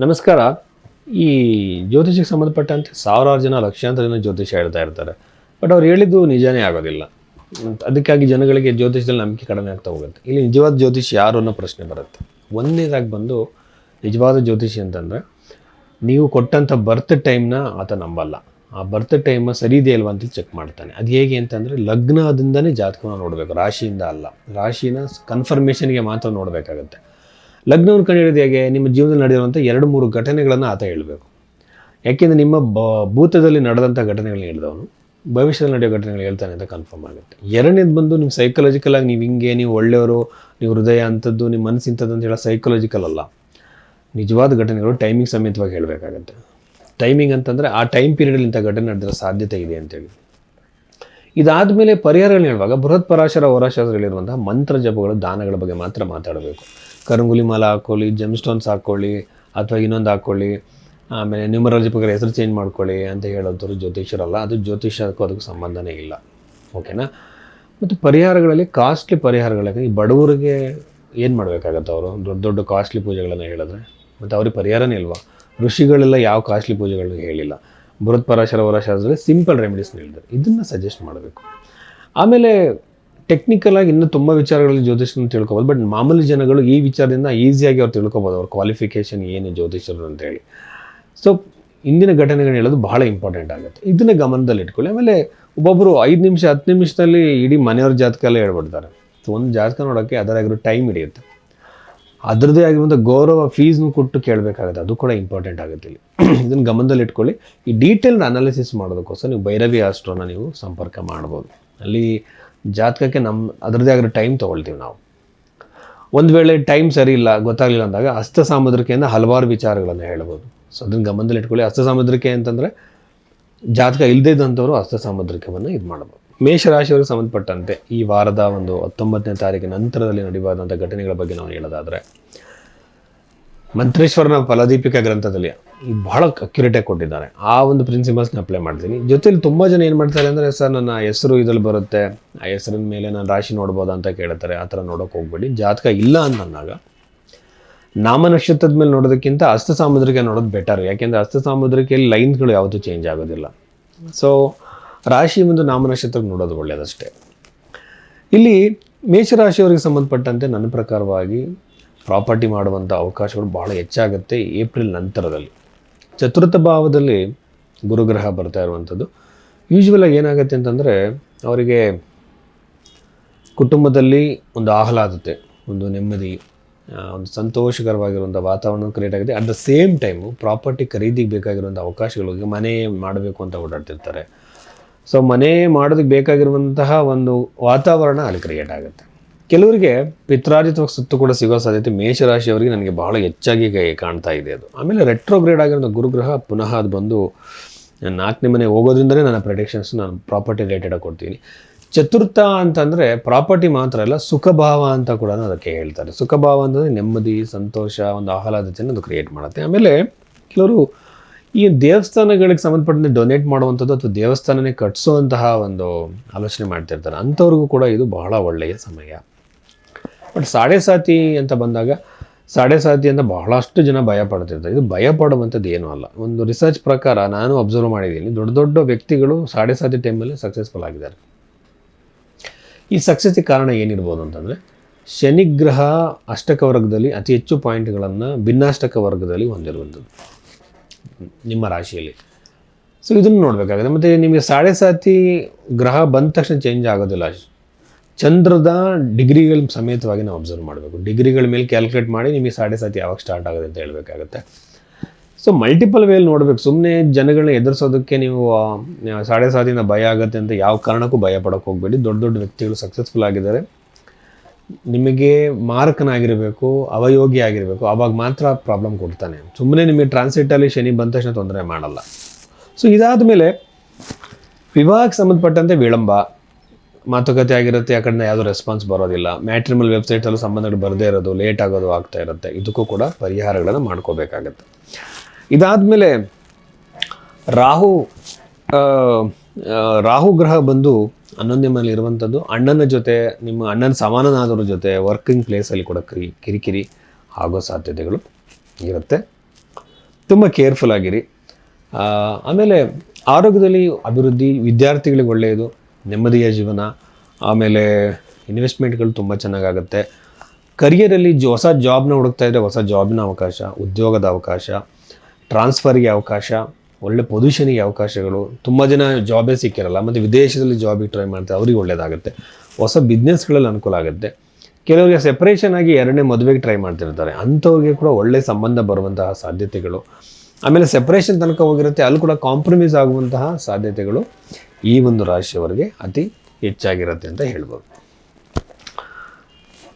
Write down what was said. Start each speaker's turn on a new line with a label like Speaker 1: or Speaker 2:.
Speaker 1: ನಮಸ್ಕಾರ. ಈ ಜ್ಯೋತಿಷಕ್ಕೆ ಸಂಬಂಧಪಟ್ಟಂತೆ ಸಾವಿರಾರು ಜನ ಲಕ್ಷಾಂತರ ಜನ ಜ್ಯೋತಿಷ ಹೇಳ್ತಾ ಇರ್ತಾರೆ. ಬಟ್ ಅವ್ರು ಹೇಳಿದ್ದು ನಿಜಾನೇ ಆಗೋದಿಲ್ಲ. ಅದಕ್ಕಾಗಿ ಜನಗಳಿಗೆ ಜ್ಯೋತಿಷದಲ್ಲಿ ನಂಬಿಕೆ ಕಡಿಮೆ ಆಗ್ತಾ ಹೋಗುತ್ತೆ. ಇಲ್ಲಿ ನಿಜವಾದ ಜ್ಯೋತಿಷಿ ಯಾರು ಅನ್ನೋ ಪ್ರಶ್ನೆ ಬರುತ್ತೆ. ಒಂದನೇದಾಗಿ ಬಂದು ನಿಜವಾದ ಜ್ಯೋತಿಷಿ ಅಂತಂದರೆ ನೀವು ಕೊಟ್ಟಂಥ ಬರ್ತ್ ಟೈಮ್ನ ಆತ ನಂಬಲ್ಲ. ಆ ಬರ್ತ್ ಟೈಮ್ ಸರಿ ಇದೆ ಅಲ್ವಾ ಅಂತ ಚೆಕ್ ಮಾಡ್ತಾನೆ. ಅದು ಹೇಗೆ ಅಂತಂದರೆ ಲಗ್ನದಿಂದನೇ ಜಾತಕವನ್ನು ನೋಡಬೇಕು, ರಾಶಿಯಿಂದ ಅಲ್ಲ. ರಾಶಿನ ಕನ್ಫರ್ಮೇಷನ್ಗೆ ಮಾತ್ರ ನೋಡಬೇಕಾಗತ್ತೆ. ಲಗ್ನವನ್ನು ಕಂಡುಹಿಡಿದು ಹೇಗೆ? ನಿಮ್ಮ ಜೀವನದಲ್ಲಿ ನಡೆಯುವಂಥ 2-3 ಘಟನೆಗಳನ್ನು ಆತ ಹೇಳಬೇಕು. ಯಾಕೆಂದರೆ ನಿಮ್ಮ ಭೂತದಲ್ಲಿ ನಡೆದಂಥ ಘಟನೆಗಳನ್ನ ಹೇಳಿದವನು ಭವಿಷ್ಯದಲ್ಲಿ ನಡೆಯೋ ಘಟನೆಗಳು ಹೇಳ್ತಾನೆ ಅಂತ ಕನ್ಫರ್ಮ್ ಆಗುತ್ತೆ. ಎರಡನೇದು ಬಂದು ನಿಮ್ಮ ಸೈಕಲಾಜಿಕಲಾಗಿ ನೀವು ಹಿಂಗೆ, ನೀವು ಒಳ್ಳೆಯವರು, ನೀವು ಹೃದಯ ಅಂಥದ್ದು, ನಿಮ್ಮ ಮನಸ್ಸು ಇಂಥದ್ದು ಅಂತ ಹೇಳೋ ಸೈಕಲಾಜಿಕಲ್ ಅಲ್ಲ. ನಿಜವಾದ ಘಟನೆಗಳು ಟೈಮಿಂಗ್ ಸಮೇತವಾಗಿ ಹೇಳಬೇಕಾಗತ್ತೆ. ಟೈಮಿಂಗ್ ಅಂತಂದರೆ ಆ ಟೈಮ್ ಪೀರಿಯಡಲ್ಲಿ ಇಂಥ ಘಟನೆ ನಡೆದಿರೋ ಸಾಧ್ಯತೆ ಇದೆ ಅಂತೇಳಿ. ಇದಾದಮೇಲೆ ಪರಿಹಾರಗಳನ್ನ ಹೇಳುವಾಗ ಬೃಹತ್ ಪರಾಶರ ಹೋರಾಶಾಸ್ತ್ರಗಳಿರುವಂತಹ ಮಂತ್ರ ಜಪಗಳು, ದಾನಗಳ ಬಗ್ಗೆ ಮಾತ್ರ ಮಾತಾಡಬೇಕು. ಕರಂಗುಲಿ ಮಾಲ ಹಾಕ್ಕೊಳ್ಳಿ, ಜೆಮ್ ಸ್ಟೋನ್ಸ್ ಹಾಕ್ಕೊಳ್ಳಿ, ಅಥವಾ ಇನ್ನೊಂದು ಹಾಕ್ಕೊಳ್ಳಿ, ಆಮೇಲೆ ನ್ಯೂಮರಾಲಜಿ ಪ್ರಕಾರ ಹೆಸರು ಚೇಂಜ್ ಮಾಡ್ಕೊಳ್ಳಿ ಅಂತ ಹೇಳೋಂಥವ್ರು ಜ್ಯೋತಿಷರಲ್ಲ. ಅದು ಜ್ಯೋತಿಷಕ್ಕೂ ಅದಕ್ಕೂ ಸಂಬಂಧನೇ ಇಲ್ಲ. ಓಕೆನಾ? ಮತ್ತು ಪರಿಹಾರಗಳಲ್ಲಿ ಕಾಸ್ಟ್ಲಿ ಪರಿಹಾರಗಳಿಗೆ ಈ ಬಡವರಿಗೆ ಏನು ಮಾಡಬೇಕಾಗತ್ತೆ? ಅವರು ದೊಡ್ಡ ದೊಡ್ಡ ಕಾಸ್ಟ್ಲಿ ಪೂಜೆಗಳನ್ನು ಹೇಳಿದ್ರೆ ಮತ್ತು ಅವ್ರಿಗೆ ಪರಿಹಾರನೇ ಇಲ್ವಾ? ಋಷಿಗಳೆಲ್ಲ ಯಾವ ಕಾಸ್ಟ್ಲಿ ಪೂಜೆಗಳನ್ನ ಹೇಳಿಲ್ಲ. ಬೃಹತ್ ಪರಾಶರ ಹೋರಾಶಾಸ್ತ್ರದಲ್ಲಿ ಸಿಂಪಲ್ ರೆಮಿಡೀಸ್ನ ಹೇಳಿದ್ದಾರೆ. ಇದನ್ನು ಸಜೆಸ್ಟ್ ಮಾಡಬೇಕು. ಆಮೇಲೆ ಟೆಕ್ನಿಕಲಾಗಿ ಇನ್ನೂ ತುಂಬ ವಿಚಾರಗಳಲ್ಲಿ ಜ್ಯೋತಿಷನ ತಿಳ್ಕೊಬೋದು. ಬಟ್ ಮಾಮೂಲಿ ಜನಗಳು ಈ ವಿಚಾರದಿಂದ ಈಸಿಯಾಗಿ ಅವ್ರು ತಿಳ್ಕೊಬೋದು, ಅವ್ರ ಕ್ವಾಲಿಫಿಕೇಷನ್ ಏನು ಜ್ಯೋತಿಷರು ಅಂತೇಳಿ. ಸೊ ಇಂದಿನ ಘಟನೆಗಳನ್ನ ಹೇಳೋದು ಬಹಳ ಇಂಪಾರ್ಟೆಂಟ್ ಆಗುತ್ತೆ. ಇದನ್ನು ಗಮನದಲ್ಲಿ ಇಟ್ಕೊಳ್ಳಿ. ಆಮೇಲೆ ಒಬ್ಬೊಬ್ಬರು 5 ನಿಮಿಷ 10 ನಿಮಿಷದಲ್ಲಿ ಇಡೀ ಮನೆಯವ್ರ ಜಾತಕ ಎಲ್ಲ ಹೇಳ್ಬಿಡ್ತಾರೆ. ಸೊ ಒಂದು ಜಾತಕ ನೋಡೋಕ್ಕೆ ಅದರಾಗಿರೋ ಟೈಮ್ ಹಿಡಿಯುತ್ತೆ. ಅದರದ್ದೇ ಆಗಿರುವಂಥ ಗೌರವ ಫೀಸ್ನು ಕೊಟ್ಟು ಕೇಳಬೇಕಾಗುತ್ತೆ. ಅದು ಕೂಡ ಇಂಪಾರ್ಟೆಂಟ್ ಆಗುತ್ತೆ ಇಲ್ಲಿ. ಇದನ್ನು ಗಮನದಲ್ಲಿ ಇಟ್ಕೊಳ್ಳಿ. ಈ ಡೀಟೇಲ್ಡ್ ಅನಾಲಿಸಿಸ್ ಮಾಡೋದಕ್ಕೋಸ್ಕರ ನೀವು ಭೈರವಿ ಆಸ್ಟ್ರೋನ ನೀವು ಸಂಪರ್ಕ ಮಾಡ್ಬೋದು. ಅಲ್ಲಿ ಜಾತಕಕ್ಕೆ ಅದರದ್ದೇ ಆಗಿರೋ ಟೈಮ್ ತೊಗೊಳ್ತೀವಿ ನಾವು. ಒಂದು ವೇಳೆ ಟೈಮ್ ಸರಿ ಇಲ್ಲ, ಗೊತ್ತಾಗಲಿಲ್ಲ ಅಂದಾಗ ಹಸ್ತ ಸಾಮುದ್ರಿಕೆಯಿಂದ ಹಲವಾರು ವಿಚಾರಗಳನ್ನು ಹೇಳ್ಬೋದು. ಸೊ ಅದನ್ನು ಗಮನದಲ್ಲಿ ಇಟ್ಕೊಳ್ಳಿ. ಹಸ್ತ ಸಾಮುದ್ರಿಕೆ ಅಂತಂದರೆ ಜಾತಕ ಇಲ್ಲದೇ ಇದ್ದಂಥವ್ರು ಹಸ್ತ ಸಾಮುದ್ರಿಕವನ್ನು ಇದು ಮಾಡ್ಬೋದು. ಮೇಷರಾಶಿಯವರಿಗೆ ಸಂಬಂಧಪಟ್ಟಂತೆ ಈ ವಾರದ ಒಂದು 19ನೇ ತಾರೀಕಿನ ನಂತರದಲ್ಲಿ ನಡೆಯುವಂಥ ಘಟನೆಗಳ ಬಗ್ಗೆ ನಾವು ಹೇಳೋದಾದರೆ, ಮಂತ್ರೇಶ್ವರನ ಫಲದೀಪಿಕಾ ಗ್ರಂಥದಲ್ಲಿ ಬಹಳ ಅಕ್ಯುರೇಟಾಗಿ ಕೊಟ್ಟಿದ್ದಾರೆ. ಆ ಒಂದು ಪ್ರಿನ್ಸಿಪಲ್ಸ್ನ ಅಪ್ಲೈ ಮಾಡ್ತೀನಿ. ಜೊತೆಲಿ ತುಂಬ ಜನ ಏನು ಮಾಡ್ತಾರೆ ಅಂದರೆ, ಸರ್ ನನ್ನ ಹೆಸರು ಇದರಲ್ಲಿ ಬರುತ್ತೆ, ಆ ಹೆಸರಿನ ಮೇಲೆ ನಾನು ರಾಶಿ ನೋಡ್ಬೋದಾ ಅಂತ ಕೇಳ್ತಾರೆ. ಆ ಥರ ನೋಡೋಕೆ ಹೋಗ್ಬೇಡಿ. ಜಾತಕ ಇಲ್ಲ ಅಂತಂದಾಗ ನಾಮ ನಕ್ಷತ್ರದ ಮೇಲೆ ನೋಡೋದಕ್ಕಿಂತ ಹಸ್ತ ಸಾಮುದ್ರಿಕೆ ನೋಡೋದು ಬೆಟರ್. ಯಾಕೆಂದರೆ ಹಸ್ತ ಸಾಮುದ್ರಿಕೆಯಲ್ಲಿ ಲೈನ್ಸ್ಗಳು ಯಾವತ್ತೂ ಚೇಂಜ್ ಆಗೋದಿಲ್ಲ. ಸೊ ರಾಶಿ ಒಂದು ನಾಮ ನಕ್ಷತ್ರಕ್ಕೆ ನೋಡೋದು ಒಳ್ಳೆಯದಷ್ಟೇ. ಇಲ್ಲಿ ಮೇಷರಾಶಿಯವರಿಗೆ ಸಂಬಂಧಪಟ್ಟಂತೆ ನನ್ನ ಪ್ರಕಾರವಾಗಿ ಪ್ರಾಪರ್ಟಿ ಮಾಡುವಂಥ ಅವಕಾಶಗಳು ಭಾಳ ಹೆಚ್ಚಾಗುತ್ತೆ ಏಪ್ರಿಲ್ ನಂತರದಲ್ಲಿ. ಚತುರ್ಥ ಭಾವದಲ್ಲಿ ಗುರುಗ್ರಹ ಬರ್ತಾ ಇರುವಂಥದ್ದು. ಯೂಶ್ವಲಾಗಿ ಏನಾಗುತ್ತೆ ಅಂತಂದರೆ, ಅವರಿಗೆ ಕುಟುಂಬದಲ್ಲಿ ಒಂದು ಆಹ್ಲಾದತೆ, ಒಂದು ನೆಮ್ಮದಿ, ಒಂದು ಸಂತೋಷಕರವಾಗಿರುವಂಥ ವಾತಾವರಣ ಕ್ರಿಯೇಟ್ ಆಗುತ್ತೆ. At the same time property ಖರೀದಿಗೆ ಬೇಕಾಗಿರುವಂಥ ಅವಕಾಶಗಳಿಗೆ ಮನೆ ಮಾಡಬೇಕು ಅಂತ ಓಡಾಡ್ತಿರ್ತಾರೆ. ಸೊ ಮನೆ ಮಾಡೋದಕ್ಕೆ ಬೇಕಾಗಿರುವಂತಹ ಒಂದು ವಾತಾವರಣ ಅಲ್ಲಿ ಕ್ರಿಯೇಟ್ ಆಗುತ್ತೆ. ಕೆಲವರಿಗೆ ಪಿತ್ರಾರ್ಜಿತ ಸುತ್ತು ಕೂಡ ಸಿಗೋ ಸಾಧ್ಯತೆ ಮೇಷರಾಶಿಯವರಿಗೆ ನನಗೆ ಬಹಳ ಹೆಚ್ಚಾಗಿ ಕಾಣ್ತಾ ಇದೆ ಅದು. ಆಮೇಲೆ ರೆಟ್ರೋಗ್ರೇಡ್ ಆಗಿರೋ ಗುರುಗ್ರಹ ಪುನಃ ಅದು ಬಂದು 4ನೇ ಮನೆ ಹೋಗೋದ್ರಿಂದಲೇ ನನ್ನ ಪ್ರೆಡಿಕ್ಷನ್ಸ್ ನಾನು ಪ್ರಾಪರ್ಟಿ ರಿಲೇಟೆಡಾಗಿ ಕೊಡ್ತೀನಿ. ಚತುರ್ಥ ಅಂತಂದರೆ ಪ್ರಾಪರ್ಟಿ ಮಾತ್ರ ಅಲ್ಲ, ಸುಖಭಾವ ಅಂತ ಕೂಡ ಅದಕ್ಕೆ ಹೇಳ್ತಾರೆ. ಸುಖಭಾವ ಅಂತಂದರೆ ನೆಮ್ಮದಿ, ಸಂತೋಷ, ಒಂದು ಆಹ್ಲಾದತೆಯನ್ನು ಅದು ಕ್ರಿಯೇಟ್ ಮಾಡುತ್ತೆ. ಆಮೇಲೆ ಕೆಲವರು ಈ ದೇವಸ್ಥಾನಗಳಿಗೆ ಸಂಬಂಧಪಟ್ಟಂತೆ ಡೊನೇಟ್ ಮಾಡುವಂಥದ್ದು ಅಥವಾ ದೇವಸ್ಥಾನನೇ ಕಟ್ಟಿಸುವಂತಹ ಒಂದು ಆಲೋಚನೆ ಮಾಡ್ತಿರ್ತಾರೆ. ಅಂಥವ್ರಿಗೂ ಕೂಡ ಇದು ಬಹಳ ಒಳ್ಳೆಯ ಸಮಯ. ಬಟ್ ಸಾಡೆ ಅಂತ ಬಂದಾಗ ಸಾಡೆ ಅಂತ ಬಹಳಷ್ಟು ಜನ ಭಯ ಪಡ್ತಿರ್ತಾರೆ. ಇದು ಭಯ ಪಡುವಂಥದ್ದು ಏನೂ ಅಲ್ಲ. ಒಂದು ರಿಸರ್ಚ್ ಪ್ರಕಾರ ನಾನು ಅಬ್ಸರ್ವ್ ಮಾಡಿದ್ದೀನಿ, ದೊಡ್ಡ ದೊಡ್ಡ ವ್ಯಕ್ತಿಗಳು ಸಾಡೆ ಟೈಮಲ್ಲಿ ಸಕ್ಸಸ್ಫುಲ್ ಆಗಿದ್ದಾರೆ. ಈ ಸಕ್ಸಸ್ಸಿಗೆ ಕಾರಣ ಏನಿರ್ಬೋದು ಅಂತಂದರೆ, ಶನಿಗ್ರಹ ಅಷ್ಟಕ ವರ್ಗದಲ್ಲಿ ಅತಿ ಹೆಚ್ಚು ಪಾಯಿಂಟ್ಗಳನ್ನು ಭಿನ್ನಾಷ್ಟಕ ವರ್ಗದಲ್ಲಿ ಹೊಂದಿರುವಂಥದ್ದು ನಿಮ್ಮ ರಾಶಿಯಲ್ಲಿ. ಸೊ ಇದನ್ನು ನೋಡಬೇಕಾಗುತ್ತೆ. ಮತ್ತು ನಿಮಗೆ ಸಾಡೆ ಗ್ರಹ ಬಂದ ತಕ್ಷಣ ಚೇಂಜ್ ಆಗೋದಿಲ್ಲ. ಚಂದ್ರದ ಡಿಗ್ರಿಗಳ ಸಮೇತವಾಗಿ ನಾವು ಅಬ್ಸರ್ವ್ ಮಾಡಬೇಕು. ಡಿಗ್ರಿಗಳ ಮೇಲೆ ಕ್ಯಾಲ್ಕುಲೇಟ್ ಮಾಡಿ ನಿಮಗೆ ಸಾಡೆ ಯಾವಾಗ ಸ್ಟಾರ್ಟ್ ಆಗೋದು ಅಂತ ಹೇಳಬೇಕಾಗುತ್ತೆ. ಸೊ ಮಲ್ಟಿಪಲ್ ವೇಲ್ ನೋಡಬೇಕು. ಸುಮ್ಮನೆ ಜನಗಳನ್ನ ಎದುರಿಸೋದಕ್ಕೆ ನೀವು ಸಾಡೆ ಭಯ ಆಗುತ್ತೆ ಅಂತ ಯಾವ ಕಾರಣಕ್ಕೂ ಭಯ ಪಡೋಕ್ಕೆ ಹೋಗಬೇಡಿ. ದೊಡ್ಡ ದೊಡ್ಡ ವ್ಯಕ್ತಿಗಳು ಸಕ್ಸಸ್ಫುಲ್ ಆಗಿದ್ದಾರೆ. ನಿಮಗೆ ಮಾರಕನಾಗಿರಬೇಕು, ಅವಯೋಗಿ ಆಗಿರಬೇಕು, ಆವಾಗ ಮಾತ್ರ ಪ್ರಾಬ್ಲಮ್ ಕೊಡ್ತಾನೆ. ಸುಮ್ಮನೆ ನಿಮಗೆ ಟ್ರಾನ್ಸಿಟಲ್ಲಿ ಶನಿ ಬಂದ ತಕ್ಷಣ ತೊಂದರೆ ಮಾಡಲ್ಲ. ಸೊ ಇದಾದ ಮೇಲೆ ವಿವಾಹಕ್ಕೆ ಸಂಬಂಧಪಟ್ಟಂತೆ ವಿಳಂಬ, ಮಾತುಕತೆ ಆಗಿರುತ್ತೆ, ಆ ಕಡೆಯಿಂದ ಯಾವುದೋ ರೆಸ್ಪಾನ್ಸ್ ಬರೋದಿಲ್ಲ, ಮ್ಯಾಟ್ರಿಮಲ್ ವೆಬ್ಸೈಟಲ್ಲೂ ಸಂಬಂಧಗಳು ಬರದೇ ಇರೋದು, ಲೇಟ್ ಆಗೋದು ಆಗ್ತಾ ಇರುತ್ತೆ. ಇದಕ್ಕೂ ಕೂಡ ಪರಿಹಾರಗಳನ್ನು ಮಾಡ್ಕೋಬೇಕಾಗತ್ತೆ. ಇದಾದಮೇಲೆ ರಾಹು ಗ್ರಹ ಬಂದು 11ನೇ ಮನೇಲಿ ಇರುವಂಥದ್ದು. ಅಣ್ಣನ ಜೊತೆ, ನಿಮ್ಮ ಅಣ್ಣನ ಸಮಾನನಾದವ್ರ ಜೊತೆ ವರ್ಕಿಂಗ್ ಪ್ಲೇಸಲ್ಲಿ ಕೂಡ ಕಿರಿಕಿರಿ ಆಗೋ ಸಾಧ್ಯತೆಗಳು ಇರುತ್ತೆ. ತುಂಬ ಕೇರ್ಫುಲ್ ಆಗಿರಿ. ಆಮೇಲೆ ಆರೋಗ್ಯದಲ್ಲಿ ಅಭಿವೃದ್ಧಿ, ವಿದ್ಯಾರ್ಥಿಗಳಿಗೆ ಒಳ್ಳೆಯದು, ನೆಮ್ಮದಿಯ ಜೀವನ, ಆಮೇಲೆ ಇನ್ವೆಸ್ಟ್ಮೆಂಟ್ಗಳು ತುಂಬ ಚೆನ್ನಾಗಾಗುತ್ತೆ. ಕರಿಯರಲ್ಲಿ ಹೊಸ ಜಾಬ್ನ ಹುಡುಕ್ತಾ ಇದ್ದರೆ ಹೊಸ ಜಾಬ್ನ ಅವಕಾಶ, ಉದ್ಯೋಗದ ಅವಕಾಶ, ಟ್ರಾನ್ಸ್ಫರ್ಗೆ ಅವಕಾಶ, ಒಳ್ಳೆ ಪೊಸಿಷನಿಗೆ ಅವಕಾಶಗಳು. ತುಂಬ ಜನ ಜಾಬೇ ಸಿಕ್ಕಿರಲ್ಲ, ಮತ್ತು ವಿದೇಶದಲ್ಲಿ ಜಾಬಿಗೆ ಟ್ರೈ ಮಾಡ್ತಾರೆ, ಅವ್ರಿಗೆ ಒಳ್ಳೆಯದಾಗುತ್ತೆ. ಹೊಸ ಬಿಸ್ನೆಸ್ಗಳಲ್ಲಿ ಅನುಕೂಲ ಆಗುತ್ತೆ. ಕೆಲವರಿಗೆ ಸೆಪ್ರೇಷನ್ ಆಗಿ ಎರಡನೇ ಮದುವೆಗೆ ಟ್ರೈ ಮಾಡ್ತಿರ್ತಾರೆ, ಅಂಥವ್ರಿಗೆ ಕೂಡ ಒಳ್ಳೆಯ ಸಂಬಂಧ ಬರುವಂತಹ ಸಾಧ್ಯತೆಗಳು. ಆಮೇಲೆ ಸೆಪ್ರೇಷನ್ ತನಕ ಹೋಗಿರುತ್ತೆ, ಅಲ್ಲಿ ಕೂಡ ಕಾಂಪ್ರಮೈಸ್ ಆಗುವಂತಹ ಸಾಧ್ಯತೆಗಳು ಈ ಒಂದು ರಾಶಿಯವರಿಗೆ ಅತಿ ಹೆಚ್ಚಾಗಿರುತ್ತೆ ಅಂತ ಹೇಳ್ಬೋದು.